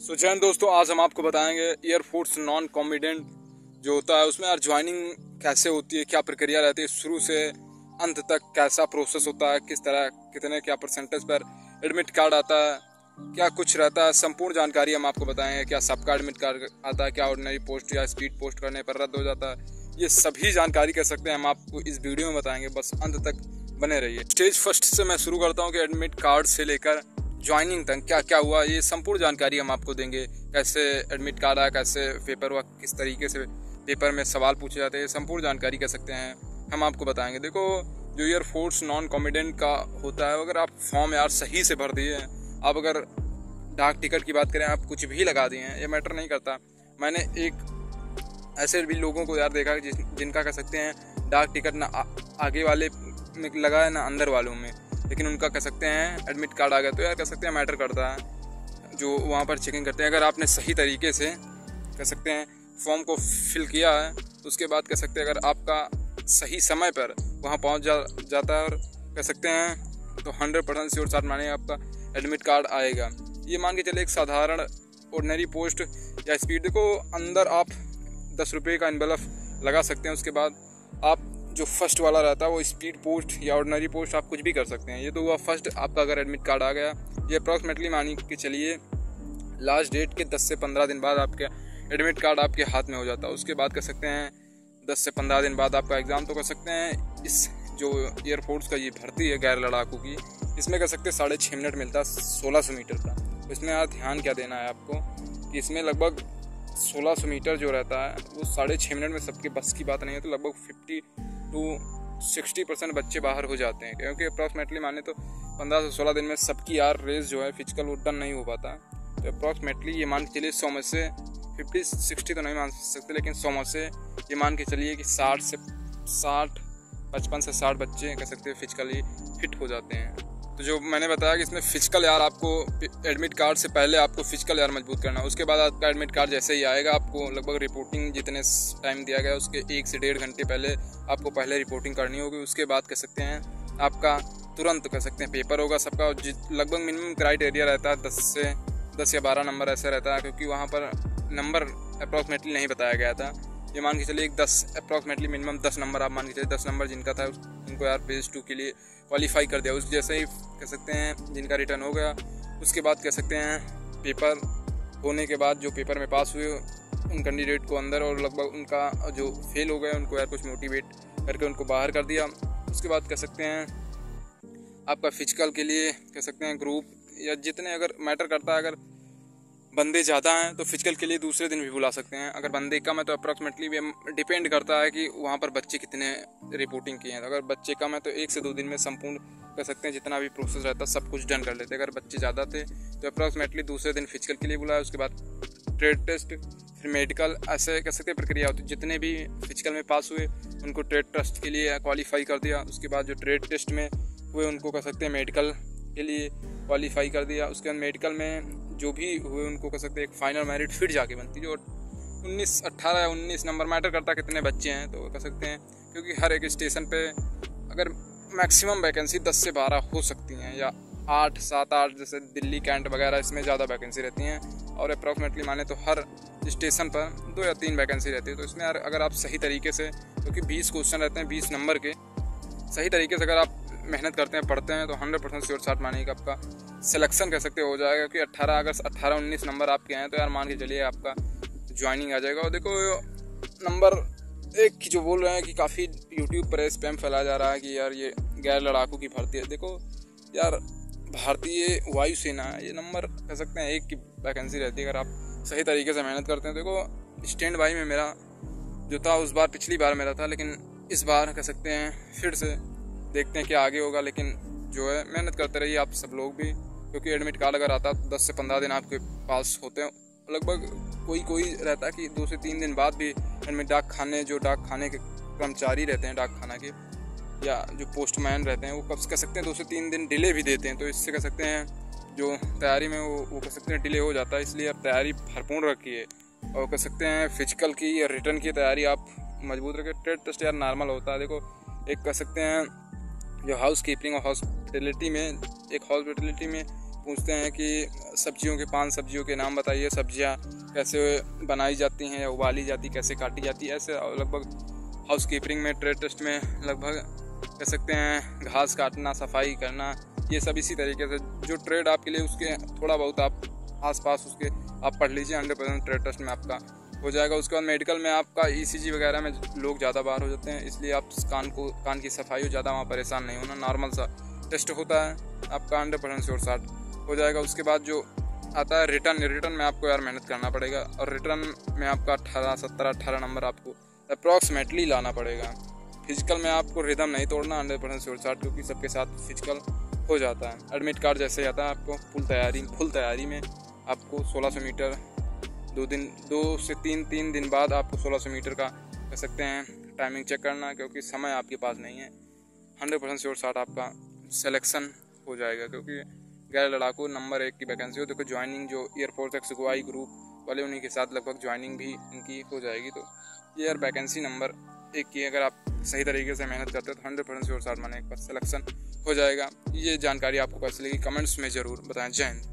जैन दोस्तों, आज हम आपको बताएंगे एयरफोर्स नॉन कॉम्बिडेंट जो होता है उसमें यार ज्वाइनिंग कैसे होती है, क्या प्रक्रिया रहती है, शुरू से अंत तक कैसा प्रोसेस होता है, किस तरह कितने क्या परसेंटेज पर एडमिट कार्ड आता है, क्या कुछ रहता है, संपूर्ण जानकारी हम आपको बताएंगे। क्या सबका एडमिट कार्ड आता है, क्या ऑर्डिनरी पोस्ट या स्पीड पोस्ट करने पर रद्द हो जाता है, ये सभी जानकारी कह सकते हैं हम आपको इस वीडियो में बताएंगे। बस अंत तक बने रहिए। स्टेज फर्स्ट से मैं शुरू करता हूँ कि एडमिट कार्ड से लेकर ज्वाइनिंग तक क्या क्या हुआ, ये संपूर्ण जानकारी हम आपको देंगे। कैसे एडमिट कार्ड आया, कैसे पेपर हुआ, किस तरीके से पेपर में सवाल पूछे जाते हैं, संपूर्ण जानकारी कह सकते हैं हम आपको बताएंगे। देखो, जो एयरफोर्स नॉन कॉम्बिडेंट का होता है, अगर आप फॉर्म यार सही से भर दिए हैं, आप अगर डाक टिकट की बात करें, आप कुछ भी लगा दिए हैं, ये मैटर नहीं करता। मैंने एक ऐसे भी लोगों को यार देखा जिनका कह सकते हैं डाक टिकट ना आगे वाले में लगा है ना अंदर वालों में, लेकिन उनका कह सकते हैं एडमिट कार्ड आ गया। तो यार कह सकते हैं मैटर करता है जो वहाँ पर चेकिंग करते हैं। अगर आपने सही तरीके से कह सकते हैं फॉर्म को फिल किया है, उसके बाद कह सकते हैं अगर आपका सही समय पर वहाँ पहुँच जाता है और कह सकते हैं तो 100% श्योर साथ माने आपका एडमिट कार्ड आएगा। ये मान के चले एक साधारण ऑर्डिनरी पोस्ट या स्पीड, देखो अंदर आप 10 रुपये का एनवेलप लगा सकते हैं। उसके बाद आप जो फर्स्ट वाला रहता है वो स्पीड पोस्ट या ऑर्डिनरी पोस्ट आप कुछ भी कर सकते हैं। ये तो हुआ फर्स्ट, आपका अगर एडमिट कार्ड आ गया, ये अप्रॉक्सीमेटली मान के चलिए लास्ट डेट के 10 से 15 दिन बाद आपका एडमिट कार्ड आपके हाथ में हो जाता है। उसके बाद कह सकते हैं 10 से 15 दिन बाद आपका एग्ज़ाम। तो कह सकते हैं इस जो एयरफोर्स का ये भर्ती है गैर लड़ाकू की, इसमें कह सकते हैं 6.5 मिनट मिलता है 1600 मीटर का। तो इसमें यार ध्यान क्या देना है आपको कि इसमें लगभग 1600 मीटर जो रहता है वो 6.5 मिनट में सबके बस की बात नहीं है। तो लगभग 50 to 60% बच्चे बाहर हो जाते हैं, क्योंकि अप्रॉक्सीमेटली माने तो 15 से 16 दिन में सबकी यार रेस जो है फिजिकल वो डन नहीं हो पाता। तो अप्रॉक्सीमेटली ये मान के चलिए 100 में से 50-60 तो नहीं मान सकते, लेकिन 100 में से ये मान के चलिए कि 55 से 60 बच्चे कह सकते हैं फिजिकली फिट हो जाते हैं। तो जो मैंने बताया कि इसमें फिजिकल यार आपको एडमिट कार्ड से पहले आपको फिजिकल यार मजबूत करना है। उसके बाद आपका एडमिट कार्ड जैसे ही आएगा, आपको लगभग रिपोर्टिंग जितने टाइम दिया गया उसके 1 से 1.5 घंटे पहले आपको पहले रिपोर्टिंग करनी होगी। उसके बाद कह सकते हैं आपका तुरंत कह सकते हैं पेपर होगा सबका। लगभग मिनिमम क्राइटेरिया रहता है 10 या 12 नंबर ऐसा रहता है, क्योंकि वहाँ पर नंबर अप्रॉक्सीमेटली नहीं बताया गया था। ये मान के चलिए 10 अप्रॉक्सीमेटली मिनिमम 10 नंबर आप मान के चलिए 10 नंबर जिनका था उनको यार फेज 2 के लिए क्वालिफाई कर दिया। उस जैसे ही कह सकते हैं जिनका रिटर्न हो गया, उसके बाद कह सकते हैं पेपर होने के बाद जो पेपर में पास हुए उन कैंडिडेट को अंदर, और लगभग उनका जो फेल हो गए उनको यार कुछ मोटिवेट करके उनको बाहर कर दिया। उसके बाद कह सकते हैं आपका फिजिकल के लिए कह सकते हैं ग्रुप या जितने अगर मैटर करता है, अगर बंदे ज़्यादा हैं तो फिजिकल के लिए दूसरे दिन भी बुला सकते हैं। अगर बंदे कम है तो अप्रॉक्सीमेटली डिपेंड करता है कि वहाँ पर बच्चे कितने रिपोर्टिंग किए हैं। अगर बच्चे कम है तो 1 से 2 दिन में संपूर्ण कह सकते हैं जितना भी प्रोसेस रहता है सब कुछ डन कर लेते हैं। अगर बच्चे ज़्यादा थे तो अप्रॉक्सीमेटली दूसरे दिन फिजिकल के लिए बुलाया, उसके बाद ट्रेड टेस्ट, फिर मेडिकल, ऐसे कह सकते हैं प्रक्रिया होती है। जितने भी फिजिकल में पास हुए उनको ट्रेड टेस्ट के लिए क्वालिफाई कर दिया। उसके बाद जो ट्रेड टेस्ट में हुए उनको कह सकते हैं मेडिकल के लिए क्वालिफाई कर दिया। उसके बाद मेडिकल में जो भी हुए उनको कह सकते हैं एक फाइनल मेरिट फिर जाके बनती है। जो 18 या 19 नंबर मैटर करता कितने बच्चे हैं, तो कह सकते हैं क्योंकि हर एक स्टेशन पे अगर मैक्सिमम वैकेंसी 10 से 12 हो सकती हैं, या 8, 7, 8 जैसे दिल्ली कैंट वगैरह इसमें ज़्यादा वैकेंसी रहती हैं। और अप्रॉक्सीमेटली माने तो हर स्टेशन पर 2 या 3 वैकेंसी रहती है। तो इसमें यार अगर आप सही तरीके से, क्योंकि 20 क्वेश्चन रहते हैं 20 नंबर के, सही तरीके से अगर आप मेहनत करते हैं, पढ़ते हैं, तो 100% श्योर साथ मानिए कि आपका सिलेक्शन कह सकते हो जाएगा। क्योंकि 18-19 नंबर आपके हैं तो यार मान के चलिए आपका ज्वाइनिंग आ जाएगा। और देखो नंबर 1 की जो बोल रहे हैं कि काफ़ी यूट्यूब पर स्पैम फैलाया जा रहा है कि यार ये गैर लड़ाकू की भर्ती है। देखो यार भारतीय वायुसेना ये नंबर कह सकते हैं 1 की वैकेंसी रहती है। अगर आप सही तरीके से मेहनत करते हैं, देखो स्टैंड बाई में मेरा जो था उस बार पिछली बार मेरा था, लेकिन इस बार कह सकते हैं फिर से देखते हैं क्या आगे होगा। लेकिन जो है मेहनत करते रहिए आप सब लोग भी, क्योंकि एडमिट कार्ड अगर आता तो 10 से 15 दिन आपके पास होते हैं। लगभग कोई रहता है कि 2 से 3 दिन बाद भी एडमिट डाक खाने के कर्मचारी रहते हैं डाक खाना के, या जो पोस्टमैन रहते हैं, वो कह सकते हैं 2 से 3 दिन डिले भी देते हैं। तो इससे कह सकते हैं जो तैयारी में वो कह सकते हैं डिले हो जाता है। इसलिए आप तैयारी भरपूर रखिए, और कह सकते हैं फिजिकल की या रिटर्न की तैयारी आप मजबूत रखिए। ट्रेड टेस्ट यार नॉर्मल होता है। देखो एक कह सकते हैं जो हाउस कीपिंग और हॉस्पिटलिटी में पूछते हैं कि सब्जियों के 5 सब्जियों के नाम बताइए, सब्जियां कैसे बनाई जाती हैं या उबाली जाती, कैसे काटी जाती है। ऐसे लगभग हाउस कीपिंग में, ट्रेड टेस्ट में लगभग कह सकते हैं घास काटना, सफाई करना, ये सब इसी तरीके से जो ट्रेड आपके लिए उसके थोड़ा बहुत आप आसपास उसके आप पढ़ लीजिए, 100% ट्रेड टेस्ट में आपका हो जाएगा। उसके बाद मेडिकल में आपका ECG वगैरह में लोग ज़्यादा बाहर हो जाते हैं, इसलिए आप कान की सफाई हो, ज़्यादा वहाँ परेशान नहीं होना, नॉर्मल सा टेस्ट होता है, आपका 100% श्योर शॉट हो जाएगा। उसके बाद जो आता है रिटर्न में आपको यार मेहनत करना पड़ेगा, और रिटर्न में आपका 18 नंबर आपको अप्रॉक्सीमेटली लाना पड़ेगा। फिजिकल में आपको रिदम नहीं तोड़ना, 100% श्योर शॉट, क्योंकि सबके साथ फिजिकल हो जाता है। एडमिट कार्ड जैसे ही आता है आपको फुल तैयारी में आपको 1600 मीटर 2 से 3 दिन बाद आपको 1600 मीटर का कह सकते हैं टाइमिंग चेक करना, क्योंकि समय आपके पास नहीं है। 100% श्योर शॉट आपका सिलेक्शन हो जाएगा, क्योंकि गैर लड़ाकू नंबर 1 की वैकेंसी हो। देखो ज्वाइनिंग जो एयरफोर्स एक्सगुआई ग्रुप वाले, उन्हीं के साथ लगभग ज्वाइनिंग भी इनकी हो जाएगी। तो ये यार वैकेंसी नंबर 1 की अगर आप सही तरीके से मेहनत करते हो तो 100% श्योर शॉट माने एक बार सिलेक्शन हो जाएगा। ये जानकारी आपको कैसी लगी कमेंट्स में ज़रूर बताएं। जय हिंद।